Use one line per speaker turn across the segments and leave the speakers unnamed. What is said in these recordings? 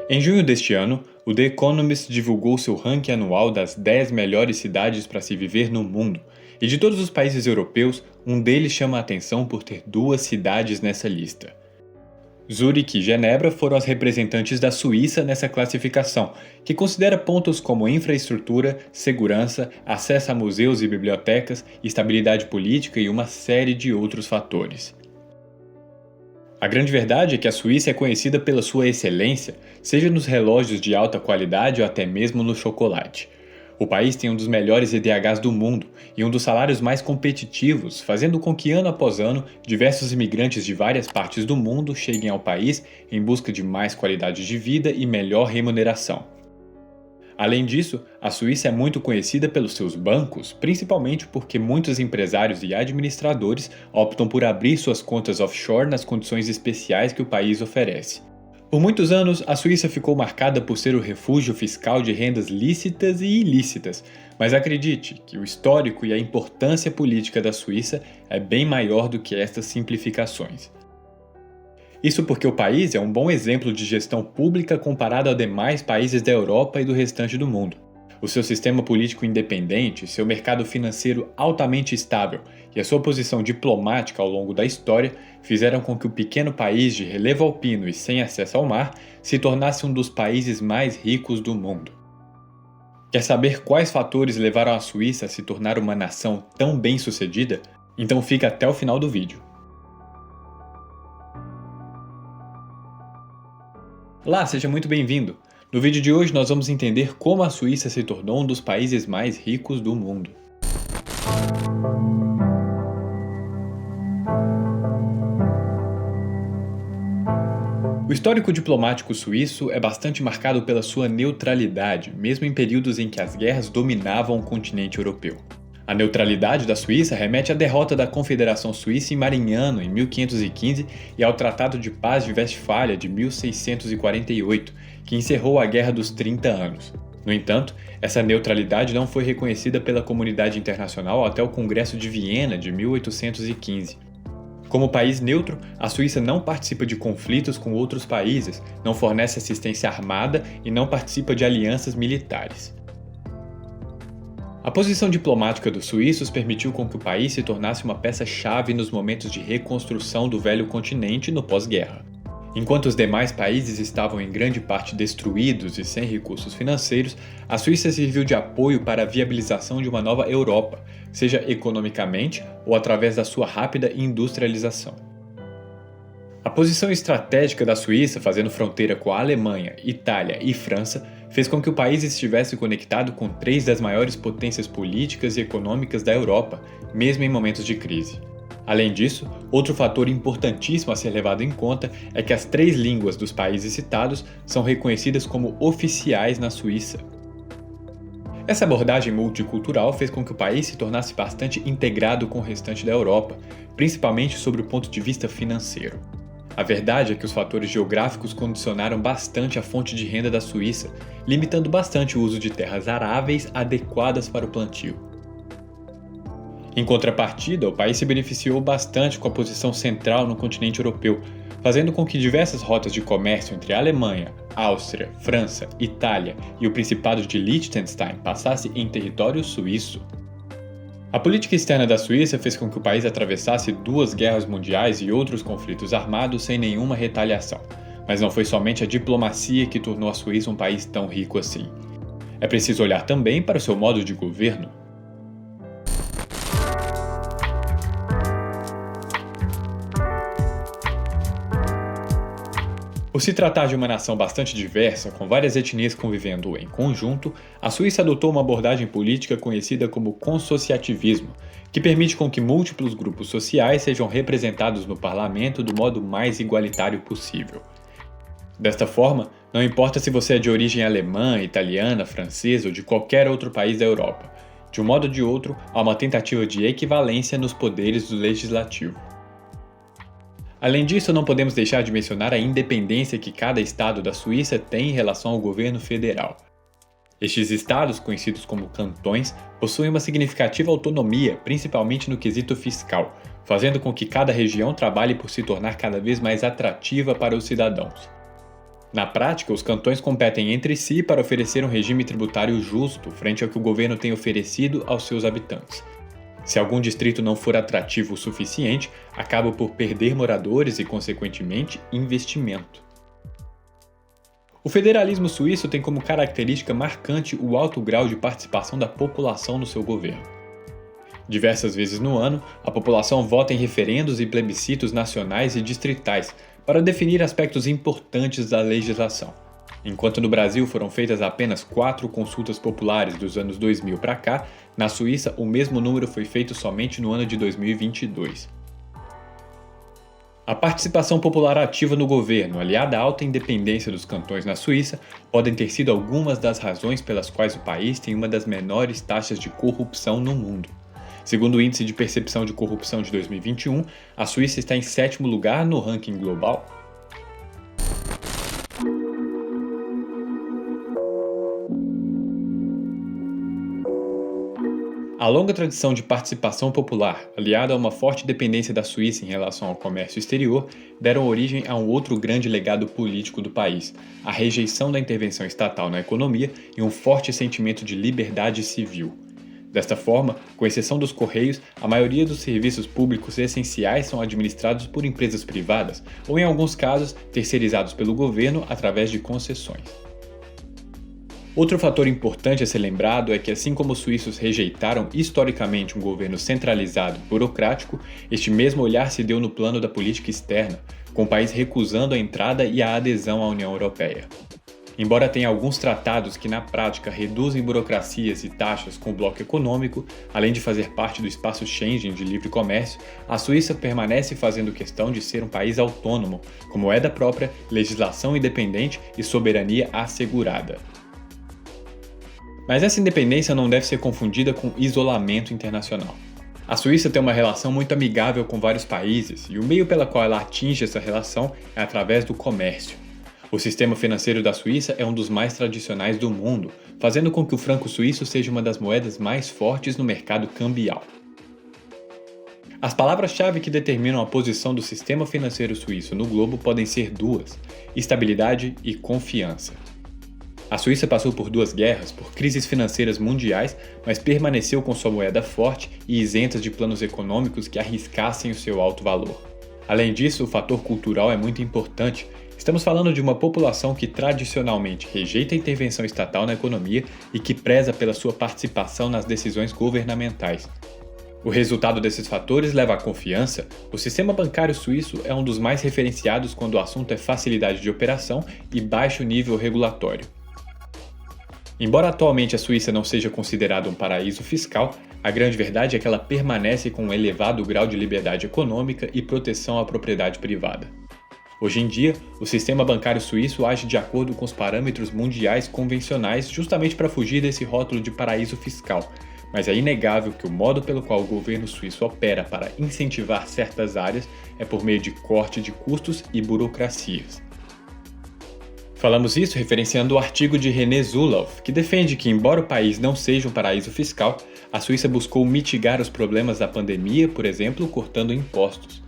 Em junho deste ano, o The Economist divulgou seu ranking anual das 10 melhores cidades para se viver no mundo, e de todos os países europeus, um deles chama a atenção por ter duas cidades nessa lista. Zurique e Genebra foram as representantes da Suíça nessa classificação, que considera pontos como infraestrutura, segurança, acesso a museus e bibliotecas, estabilidade política e uma série de outros fatores. A grande verdade é que a Suíça é conhecida pela sua excelência, seja nos relógios de alta qualidade ou até mesmo no chocolate. O país tem um dos melhores EDHs do mundo e um dos salários mais competitivos, fazendo com que ano após ano diversos imigrantes de várias partes do mundo cheguem ao país em busca de mais qualidade de vida e melhor remuneração. Além disso, a Suíça é muito conhecida pelos seus bancos, principalmente porque muitos empresários e administradores optam por abrir suas contas offshore nas condições especiais que o país oferece. Por muitos anos, a Suíça ficou marcada por ser o refúgio fiscal de rendas lícitas e ilícitas, mas acredite que o histórico e a importância política da Suíça é bem maior do que estas simplificações. Isso porque o país é um bom exemplo de gestão pública comparado a demais países da Europa e do restante do mundo. O seu sistema político independente, seu mercado financeiro altamente estável e a sua posição diplomática ao longo da história fizeram com que o pequeno país de relevo alpino e sem acesso ao mar se tornasse um dos países mais ricos do mundo. Quer saber quais fatores levaram a Suíça a se tornar uma nação tão bem-sucedida? Então fica até o final do vídeo. Olá, seja muito bem-vindo! No vídeo de hoje nós vamos entender como a Suíça se tornou um dos países mais ricos do mundo. O histórico diplomático suíço é bastante marcado pela sua neutralidade, mesmo em períodos em que as guerras dominavam o continente europeu. A neutralidade da Suíça remete à derrota da Confederação Suíça em Marignano em 1515 e ao Tratado de Paz de Westfália de 1648, que encerrou a Guerra dos 30 Anos. No entanto, essa neutralidade não foi reconhecida pela comunidade internacional até o Congresso de Viena de 1815. Como país neutro, a Suíça não participa de conflitos com outros países, não fornece assistência armada e não participa de alianças militares. A posição diplomática dos suíços permitiu com que o país se tornasse uma peça-chave nos momentos de reconstrução do velho continente no pós-guerra. Enquanto os demais países estavam em grande parte destruídos e sem recursos financeiros, a Suíça serviu de apoio para a viabilização de uma nova Europa, seja economicamente ou através da sua rápida industrialização. A posição estratégica da Suíça, fazendo fronteira com a Alemanha, Itália e França, fez com que o país estivesse conectado com três das maiores potências políticas e econômicas da Europa, mesmo em momentos de crise. Além disso, outro fator importantíssimo a ser levado em conta é que as três línguas dos países citados são reconhecidas como oficiais na Suíça. Essa abordagem multicultural fez com que o país se tornasse bastante integrado com o restante da Europa, principalmente sobre o ponto de vista financeiro. A verdade é que os fatores geográficos condicionaram bastante a fonte de renda da Suíça, limitando bastante o uso de terras aráveis adequadas para o plantio. Em contrapartida, o país se beneficiou bastante com a posição central no continente europeu, fazendo com que diversas rotas de comércio entre a Alemanha, Áustria, França, Itália e o Principado de Liechtenstein passassem em território suíço. A política externa da Suíça fez com que o país atravessasse duas guerras mundiais e outros conflitos armados sem nenhuma retaliação, mas não foi somente a diplomacia que tornou a Suíça um país tão rico assim. É preciso olhar também para o seu modo de governo. Por se tratar de uma nação bastante diversa, com várias etnias convivendo em conjunto, a Suíça adotou uma abordagem política conhecida como consociativismo, que permite com que múltiplos grupos sociais sejam representados no parlamento do modo mais igualitário possível. Desta forma, não importa se você é de origem alemã, italiana, francesa ou de qualquer outro país da Europa, de um modo ou de outro, há uma tentativa de equivalência nos poderes do legislativo. Além disso, não podemos deixar de mencionar a independência que cada estado da Suíça tem em relação ao governo federal. Estes estados, conhecidos como cantões, possuem uma significativa autonomia, principalmente no quesito fiscal, fazendo com que cada região trabalhe por se tornar cada vez mais atrativa para os cidadãos. Na prática, os cantões competem entre si para oferecer um regime tributário justo frente ao que o governo tem oferecido aos seus habitantes. Se algum distrito não for atrativo o suficiente, acaba por perder moradores e, consequentemente, investimento. O federalismo suíço tem como característica marcante o alto grau de participação da população no seu governo. Diversas vezes no ano, a população vota em referendos e plebiscitos nacionais e distritais para definir aspectos importantes da legislação. Enquanto no Brasil foram feitas apenas 4 consultas populares dos anos 2000 para cá, na Suíça o mesmo número foi feito somente no ano de 2022. A participação popular ativa no governo, aliada à alta independência dos cantões na Suíça, podem ter sido algumas das razões pelas quais o país tem uma das menores taxas de corrupção no mundo. Segundo o Índice de Percepção de Corrupção de 2021, a Suíça está em 7º lugar no ranking global. A longa tradição de participação popular, aliada a uma forte dependência da Suíça em relação ao comércio exterior, deram origem a um outro grande legado político do país, a rejeição da intervenção estatal na economia e um forte sentimento de liberdade civil. Desta forma, com exceção dos Correios, a maioria dos serviços públicos essenciais são administrados por empresas privadas ou, em alguns casos, terceirizados pelo governo através de concessões. Outro fator importante a ser lembrado é que, assim como os suíços rejeitaram historicamente um governo centralizado e burocrático, este mesmo olhar se deu no plano da política externa, com o país recusando a entrada e a adesão à União Europeia. Embora tenha alguns tratados que na prática reduzem burocracias e taxas com o bloco econômico, além de fazer parte do espaço Schengen de livre comércio, a Suíça permanece fazendo questão de ser um país autônomo, com moeda própria, legislação independente e soberania assegurada. Mas essa independência não deve ser confundida com isolamento internacional. A Suíça tem uma relação muito amigável com vários países e o meio pela qual ela atinge essa relação é através do comércio. O sistema financeiro da Suíça é um dos mais tradicionais do mundo, fazendo com que o franco suíço seja uma das moedas mais fortes no mercado cambial. As palavras-chave que determinam a posição do sistema financeiro suíço no globo podem ser duas: estabilidade e confiança. A Suíça passou por 2 guerras, por crises financeiras mundiais, mas permaneceu com sua moeda forte e isenta de planos econômicos que arriscassem o seu alto valor. Além disso, o fator cultural é muito importante. Estamos falando de uma população que tradicionalmente rejeita a intervenção estatal na economia e que preza pela sua participação nas decisões governamentais. O resultado desses fatores leva à confiança. O sistema bancário suíço é um dos mais referenciados quando o assunto é facilidade de operação e baixo nível regulatório. Embora atualmente a Suíça não seja considerada um paraíso fiscal, a grande verdade é que ela permanece com um elevado grau de liberdade econômica e proteção à propriedade privada. Hoje em dia, o sistema bancário suíço age de acordo com os parâmetros mundiais convencionais justamente para fugir desse rótulo de paraíso fiscal, mas é inegável que o modo pelo qual o governo suíço opera para incentivar certas áreas é por meio de corte de custos e burocracias. Falamos isso referenciando o artigo de René Zulauf, que defende que, embora o país não seja um paraíso fiscal, a Suíça buscou mitigar os problemas da pandemia, por exemplo, cortando impostos.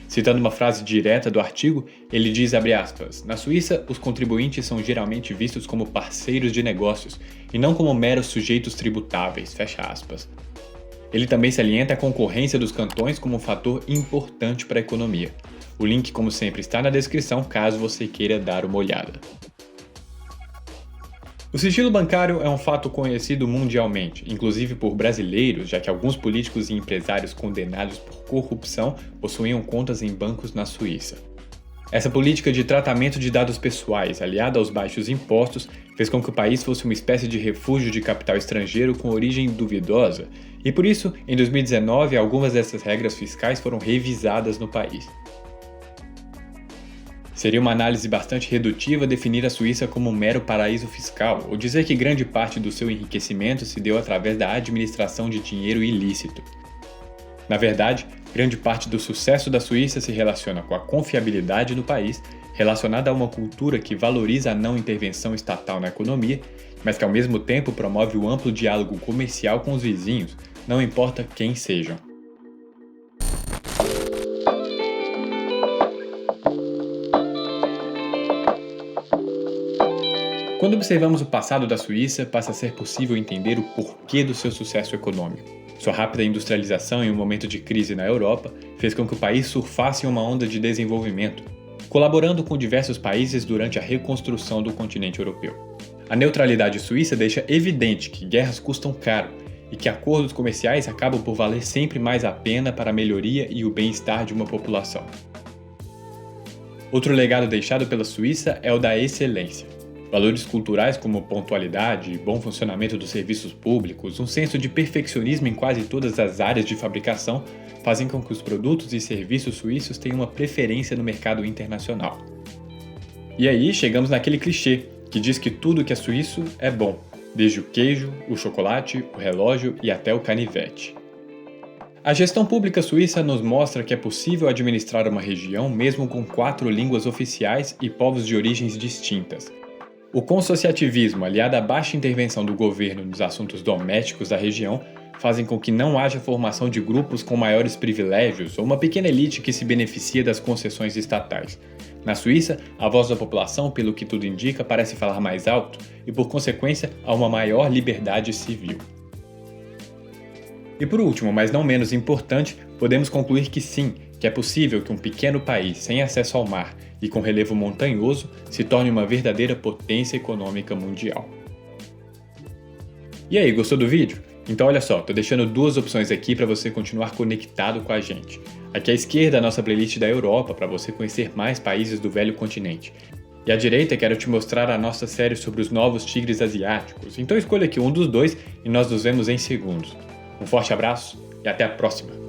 Citando uma frase direta do artigo, ele diz, abre aspas, na Suíça, os contribuintes são geralmente vistos como parceiros de negócios e não como meros sujeitos tributáveis, fecha aspas. Ele também salienta a concorrência dos cantões como um fator importante para a economia. O link, como sempre, está na descrição caso você queira dar uma olhada. O sigilo bancário é um fato conhecido mundialmente, inclusive por brasileiros, já que alguns políticos e empresários condenados por corrupção possuíam contas em bancos na Suíça. Essa política de tratamento de dados pessoais, aliada aos baixos impostos, fez com que o país fosse uma espécie de refúgio de capital estrangeiro com origem duvidosa, e por isso, em 2019, algumas dessas regras fiscais foram revisadas no país. Seria uma análise bastante redutiva definir a Suíça como um mero paraíso fiscal, ou dizer que grande parte do seu enriquecimento se deu através da administração de dinheiro ilícito. Na verdade, grande parte do sucesso da Suíça se relaciona com a confiabilidade no país, relacionada a uma cultura que valoriza a não intervenção estatal na economia, mas que ao mesmo tempo promove o amplo diálogo comercial com os vizinhos, não importa quem sejam. Quando observamos o passado da Suíça, passa a ser possível entender o porquê do seu sucesso econômico. Sua rápida industrialização em um momento de crise na Europa fez com que o país surfasse em uma onda de desenvolvimento, colaborando com diversos países durante a reconstrução do continente europeu. A neutralidade suíça deixa evidente que guerras custam caro e que acordos comerciais acabam por valer sempre mais a pena para a melhoria e o bem-estar de uma população. Outro legado deixado pela Suíça é o da excelência. Valores culturais como pontualidade, bom funcionamento dos serviços públicos, um senso de perfeccionismo em quase todas as áreas de fabricação fazem com que os produtos e serviços suíços tenham uma preferência no mercado internacional. E aí chegamos naquele clichê que diz que tudo que é suíço é bom, desde o queijo, o chocolate, o relógio e até o canivete. A gestão pública suíça nos mostra que é possível administrar uma região mesmo com 4 línguas oficiais e povos de origens distintas. O consociativismo, aliado à baixa intervenção do governo nos assuntos domésticos da região, fazem com que não haja formação de grupos com maiores privilégios ou uma pequena elite que se beneficia das concessões estatais. Na Suíça, a voz da população, pelo que tudo indica, parece falar mais alto e, por consequência, há uma maior liberdade civil. E por último, mas não menos importante, podemos concluir que sim, que é possível que um pequeno país sem acesso ao mar e com relevo montanhoso se torne uma verdadeira potência econômica mundial. E aí, gostou do vídeo? Então olha só, tô deixando 2 opções aqui para você continuar conectado com a gente. Aqui à esquerda a nossa playlist da Europa para você conhecer mais países do velho continente. E à direita quero te mostrar a nossa série sobre os novos tigres asiáticos. Então escolha aqui um dos 2 e nós nos vemos em segundos. Um forte abraço e até a próxima!